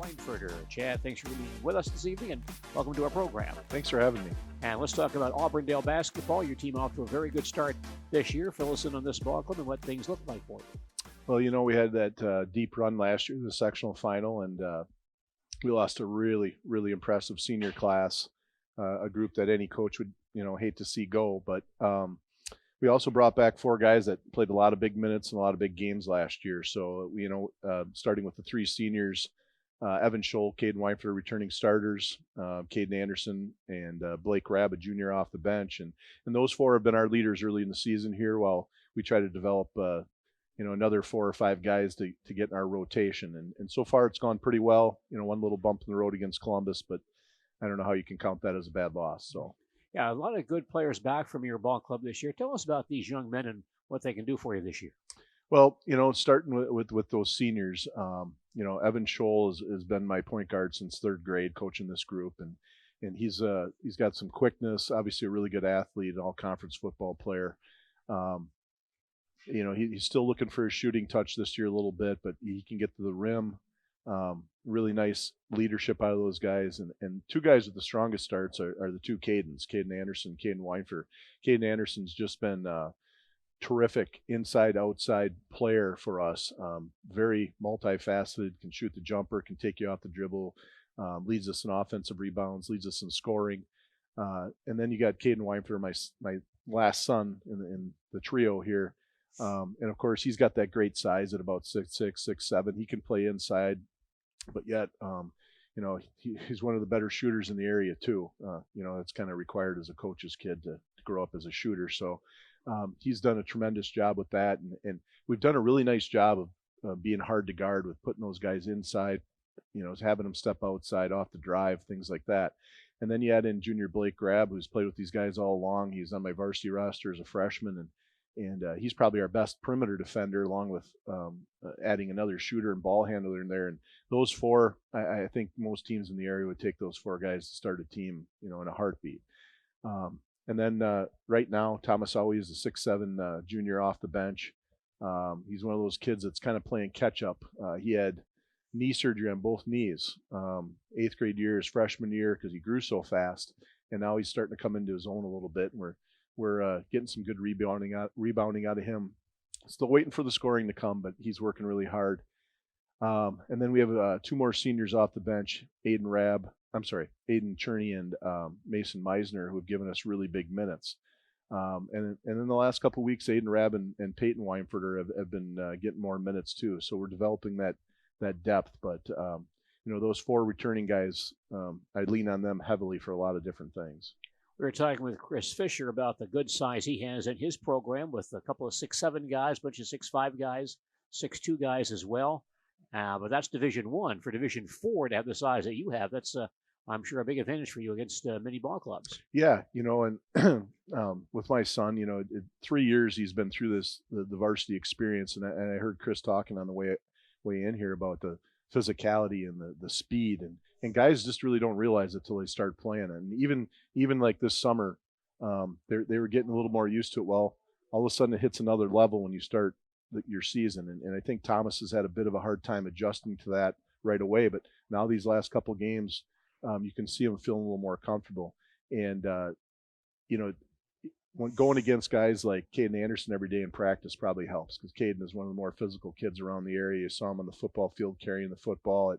Weinfurter. Chad, thanks for being with us this evening, and welcome to our program. Thanks for having me. And let's talk about Auburndale basketball. Your team off to a very good start this year. Fill us in on this ball club and what things look like for you. Well, we had that deep run last year, the sectional final, and we lost a really, really impressive senior class, a group that any coach would, hate to see go. But we also brought back 4 guys that played a lot of big minutes and a lot of big games last year. So, starting with the 3 seniors, Evan Scholl, Chad Weinfurter returning starters, Caden Anderson, and Blake Rabb, a junior off the bench. And those 4 have been our leaders early in the season here while we try to develop another 4 or 5 guys to get in our rotation. And so far it's gone pretty well. One little bump in the road against Columbus, but I don't know how you can count that as a bad loss. So yeah, a lot of good players back from your ball club this year. Tell us about these young men and what they can do for you this year. Well, starting with those seniors, Evan Scholl has been my point guard since 3rd grade, coaching this group, and he's got some quickness. Obviously, a really good athlete, an all-conference football player. He's still looking for his shooting touch this year a little bit, but he can get to the rim. Really nice leadership out of those guys. And 2 guys with the strongest starts are the 2 Cadens, Caden Anderson, Caden Weinfurter. Caden Anderson's just been terrific inside-outside player for us. Very multifaceted, can shoot the jumper, can take you off the dribble, leads us in offensive rebounds, leads us in scoring. And then you got Caden Weinfurter, my last son in the trio here. And of course, he's got that great size at about 6'6", 6'7". He can play inside, but yet, he's one of the better shooters in the area too. That's kind of required as a coach's kid to grow up as a shooter. So he's done a tremendous job with that, and we've done a really nice job of being hard to guard with putting those guys inside, having them step outside off the drive, things like that. And then you add in junior Blake Rabb, who's played with these guys all along. He's on my varsity roster as a freshman, and he's probably our best perimeter defender, along with adding another shooter and ball handler in there. And those 4, I think most teams in the area would take those 4 guys to start a team, in a heartbeat. And then right now, Thomas Aui is a 6'7" junior off the bench. He's one of those kids that's kind of playing catch up. He had knee surgery on both knees, 8th grade year, his freshman year, because he grew so fast. And now he's starting to come into his own a little bit, and we're getting some good rebounding out of him. Still waiting for the scoring to come, but he's working really hard. And then we have 2 more seniors off the bench, Aiden Cherney and Mason Meisner, who have given us really big minutes. And in the last couple of weeks, Aiden Rabb and Peyton Weinfurter have been getting more minutes too. So we're developing that depth. But those 4 returning guys, I lean on them heavily for a lot of different things. We were talking with Chris Fisher about the good size he has in his program with a couple of 6'7" guys, a bunch of 6'5" guys, 6'2" guys as well. But that's Division I. For Division IV to have the size that you have, that's, I'm sure, a big advantage for you against many ball clubs. Yeah, and with my son, 3 years he's been through the varsity experience, and I heard Chris talking on the way in here about the physicality and the speed, and guys just really don't realize it till they start playing. And even like this summer, they were getting a little more used to it. Well, all of a sudden it hits another level when you start your season, and I think Thomas has had a bit of a hard time adjusting to that right away. But now these last couple games, you can see him feeling a little more comfortable. And when going against guys like Caden Anderson every day in practice probably helps, because Caden is one of the more physical kids around the area. You saw him on the football field carrying the football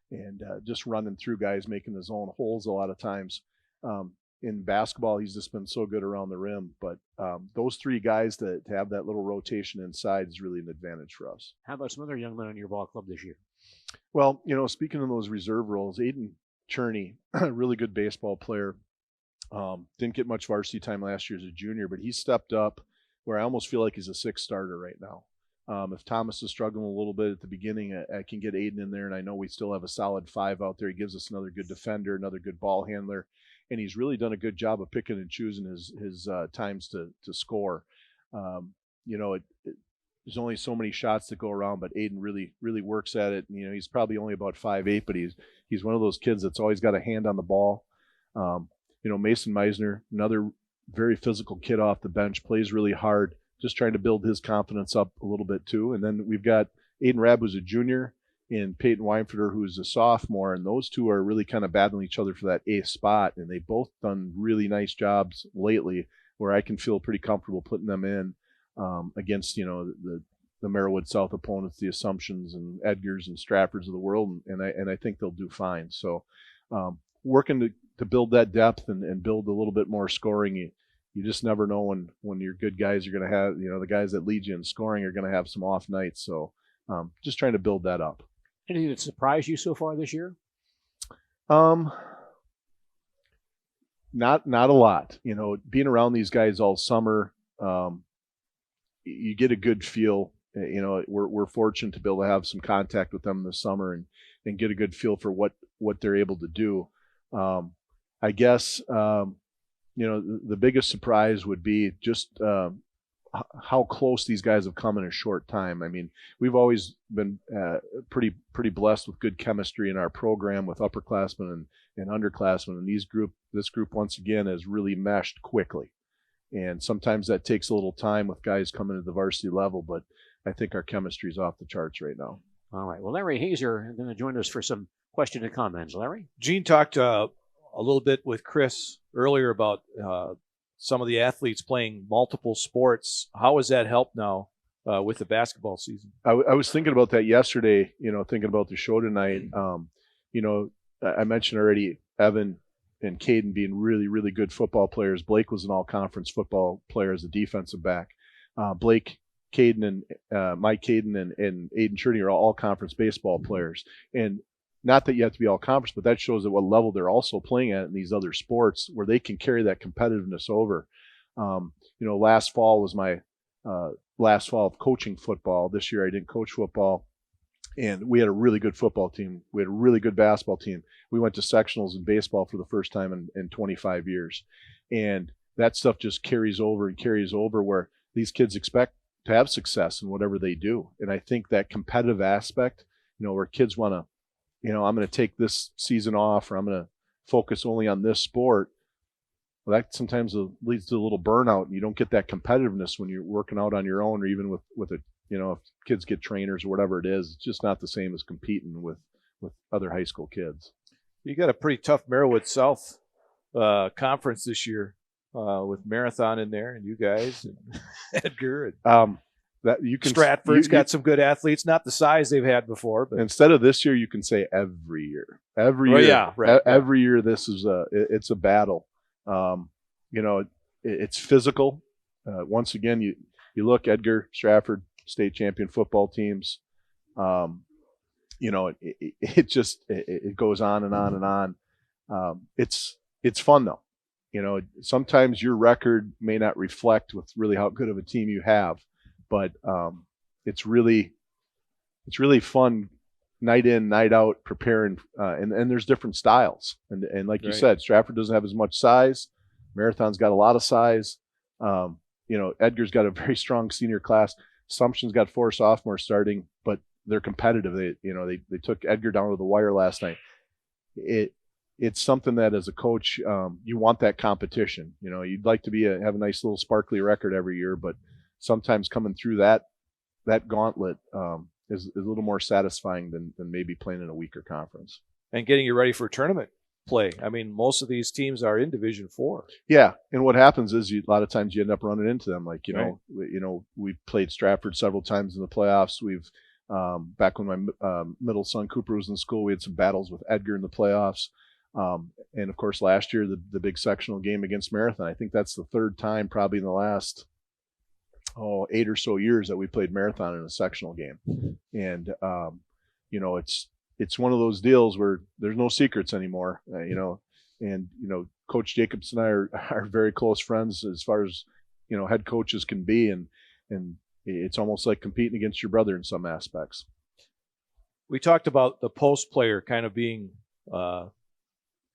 and just running through guys, making his own holes a lot of times. In basketball, he's just been so good around the rim. But those 3 guys to have that little rotation inside is really an advantage for us. How about some other young men on your ball club this year? Well, speaking of those reserve roles, Aiden Cherney, really good baseball player. Didn't get much varsity time last year as a junior, but he stepped up where I almost feel like he's a 6th starter right now. If Thomas is struggling a little bit at the beginning, I can get Aiden in there, and I know we still have a solid 5 out there. He gives us another good defender, another good ball handler, and he's really done a good job of picking and choosing his times to score. There's only so many shots that go around, but Aiden really works at it. And, he's probably only about 5'8", but he's one of those kids that's always got a hand on the ball. Mason Meisner, another very physical kid off the bench, plays really hard, just trying to build his confidence up a little bit too. And then we've got Aiden Rabb, who's a junior. in Peyton Weinfurter, who's a sophomore, and those two are really kind of battling each other for that eighth spot, and they've both done really nice jobs lately where I can feel pretty comfortable putting them in against, the Merriwood South opponents, the Assumptions and Edgars and Straffords of the world, and I think they'll do fine. So working to build that depth and build a little bit more scoring. You just never know when your good guys are going to have, the guys that lead you in scoring are going to have some off nights. So just trying to build that up. Anything that surprised you so far this year? Not a lot. Being around these guys all summer, you get a good feel. We're fortunate to be able to have some contact with them this summer and get a good feel for what they're able to do. I guess the biggest surprise would be just how close these guys have come in a short time. I mean, we've always been pretty blessed with good chemistry in our program with upperclassmen and underclassmen, and this group once again has really meshed quickly. And sometimes that takes a little time with guys coming to the varsity level, but I think our chemistry is off the charts right now. All right. Well, Larry Hazer is going to join us for some question and comments. Larry? Gene talked a little bit with Chris earlier about some of the athletes playing multiple sports. How has that helped now with the basketball season? I was thinking about that yesterday, thinking about the show tonight. I mentioned already Evan and Caden being really, really good football players. Blake was an all-conference football player as a defensive back. Blake, Caden, and Mike Caden and Aiden Cherney are all conference baseball players. And not that you have to be all conference, but that shows at what level they're also playing at in these other sports where they can carry that competitiveness over. Last fall was my last fall of coaching football. This year I didn't coach football. And we had a really good football team. We had a really good basketball team. We went to sectionals in baseball for the first time in 25 years. And that stuff just carries over where these kids expect to have success in whatever they do. And I think that competitive aspect, where kids want to, I'm going to take this season off or I'm going to focus only on this sport. Well, that sometimes leads to a little burnout, and you don't get that competitiveness when you're working out on your own or even with a, if kids get trainers or whatever it is. It's just not the same as competing with other high school kids. You got a pretty tough Merriwood South conference this year with Marathon in there and you guys and Edgar and that you can Stratford's got some good athletes, not the size they've had before. But instead of this year, you can say every year. Every year, this is it's a battle. It's physical. Once again, you look Edgar, Stratford, state champion football teams. It goes on and on and on. It's fun though. Sometimes your record may not reflect with really how good of a team you have. But it's really fun night in, night out, preparing, and there's different styles. And like you said, Stratford doesn't have as much size. Marathon's got a lot of size. Edgar's got a very strong senior class. Assumption's got 4 sophomores starting, but they're competitive. They took Edgar down to the wire last night. It's something that as a coach, you want that competition. You'd like to have a nice little sparkly record every year, but sometimes coming through that gauntlet is a little more satisfying than maybe playing in a weaker conference. And getting you ready for tournament play. I mean, most of these teams are in Division 4. Yeah, and what happens is a lot of times you end up running into them. Like we've played Stratford several times in the playoffs. We've back when my middle son Cooper was in school, we had some battles with Edgar in the playoffs. And of course, last year the big sectional game against Marathon. I think that's the third time probably in the last 8 or so years that we played Marathon in a sectional game. And it's one of those deals where there's no secrets anymore. Coach Jacobs and I are very close friends as far as head coaches can be, and it's almost like competing against your brother in some aspects. We talked about the post player kind of being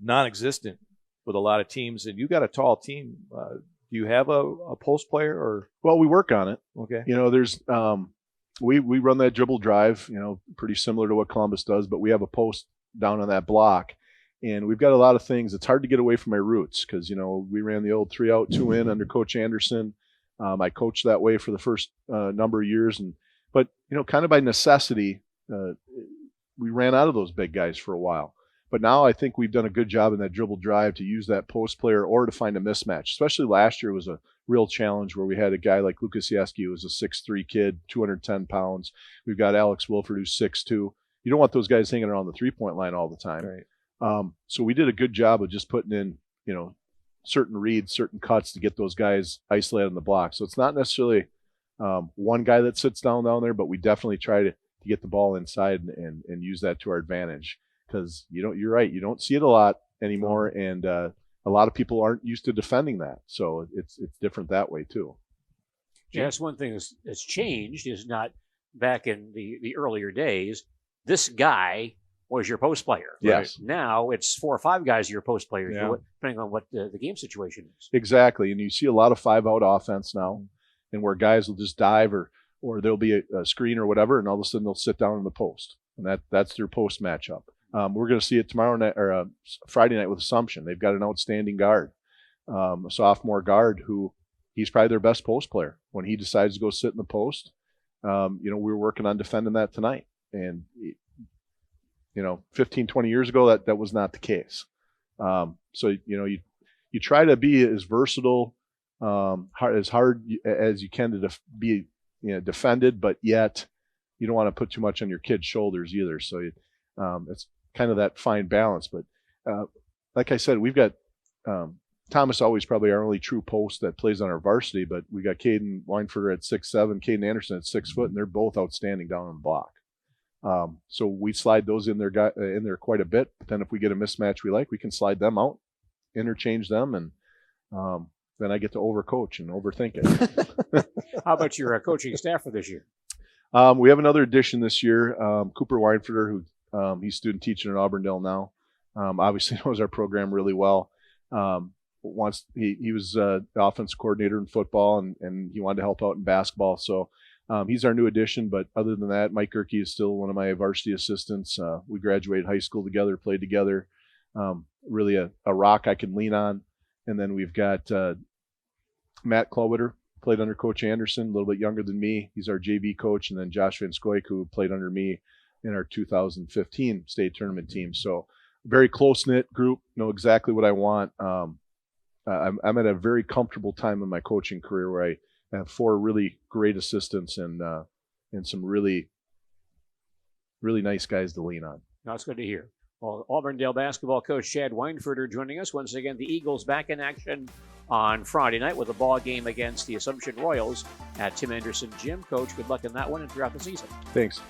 non-existent with a lot of teams, and you got a tall team. Do you have a post player or? Well, we work on it. Okay. There's we run that dribble drive, pretty similar to what Columbus does, but we have a post down on that block, and we've got a lot of things. It's hard to get away from my roots because we ran the old 3 out 2 in under Coach Anderson. I coached that way for the first number of years, but kind of by necessity, we ran out of those big guys for a while. But now I think we've done a good job in that dribble drive to use that post player or to find a mismatch. Especially last year was a real challenge where we had a guy like Lucas Zaleski, who was a 6'3" kid, 210 pounds. We've got Alex Wilford, who's 6'2". You don't want those guys hanging around the three-point line all the time. Right. So we did a good job of just putting in, certain reads, certain cuts to get those guys isolated on the block. So it's not necessarily one guy that sits down there, but we definitely try to get the ball inside and use that to our advantage. Because you're right, you don't see it a lot anymore, and a lot of people aren't used to defending that, so it's different that way too. Yeah, that's one thing that's changed is not back in the earlier days. This guy was your post player. Yes. Right? Now it's 4 or 5 guys your post players, Yeah. depending on what the game situation is. Exactly, and you see a lot of 5-out offense now, and where guys will just dive or there'll be a screen or whatever, and all of a sudden they'll sit down in the post, and that's their post matchup. We're going to see it tomorrow night or Friday night with Assumption. They've got an outstanding guard, a sophomore guard who he's probably their best post player. When he decides to go sit in the post, we're working on defending that tonight. And 15, 20 years ago, that was not the case. So you try to be as versatile, as hard as you can to be defended, but yet you don't want to put too much on your kid's shoulders either. So it's kind of that fine balance. But like I said, we've got Thomas always probably our only true post that plays on our varsity, but we got Chad Weinfurter at 6'7", Caden Anderson at 6 foot, and they're both outstanding down on the block. So we slide those in there quite a bit. But then if we get a mismatch we like, we can slide them out, interchange them, and then I get to overcoach and overthink it. How about your coaching staff for this year? We have another addition this year, Cooper Weinfurter, who he's student teaching at Auburndale now. Obviously knows our program really well. He was the offense coordinator in football, and he wanted to help out in basketball. So he's our new addition. But other than that, Mike Gerke is still one of my varsity assistants. We graduated high school together, played together. Really a rock I can lean on. And then we've got Matt Klowitter, played under Coach Anderson, a little bit younger than me. He's our JV coach. And then Josh Van Scoik, who played under me in our 2015 state tournament team. So very close-knit group, know exactly what I want. I'm at a very comfortable time in my coaching career where I have 4 really great assistants and some really, really nice guys to lean on. That's good to hear. Well, Auburndale basketball coach Chad Weinfurter joining us. Once again, the Eagles back in action on Friday night with a ball game against the Assumption Royals at Tim Anderson Gym. Coach, good luck in that one and throughout the season. Thanks.